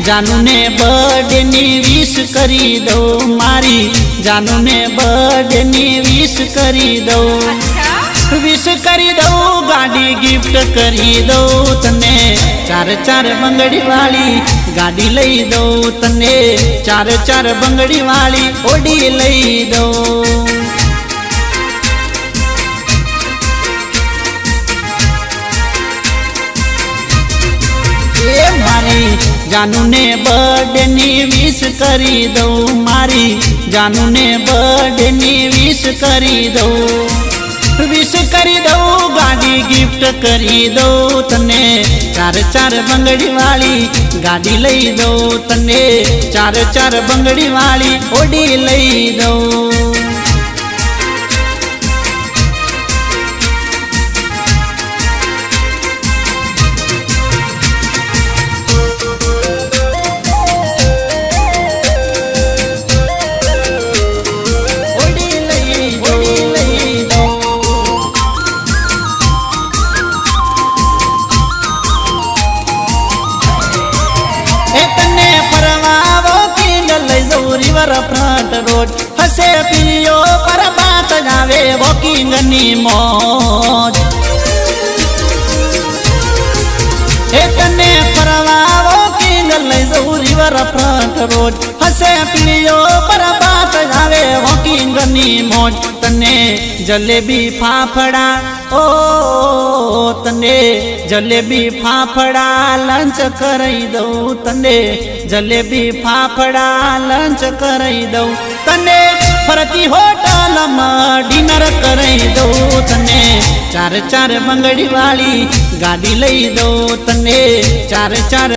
जानू ने बर्थडे नी विश करी दो मारी जानू ने बर्थडे नी विश करी दो विश करी दो गाड़ी गिफ्ट करी दो तने चार चार बंगड़ी वाली गाड़ी लई दो तने चार चार बंगड़ी वाली ओडी लई दो मारी जानू ने बर्थडे नी विश करी दो मारी जानू ने बर्थडे नी विश करी दो विश करी दो गाड़ी गिफ्ट करी दो तने चार चार बंगड़ी वाली गाड़ी लई दो तने चार चार बंगड़ी वाली ओडी लई दो रिवर फ्रंट रोड हसे पियो पर बात जावे वॉकिंग नी मौज तने परवा वॉकिंग ले जाऊ रिवर फ्रंट रोड हसे पियो पर बात जावे वॉकिंग नी मौज तने जलेबी फाफड़ा ओ तने जलेबी फाफड़ा लंच करई दो तने जलेबी फाफड़ा लंच करई दो तने फरती होटल में डिनर करई दो तने चार चार बंगड़ी वाली गाड़ी लई दो तने चार चार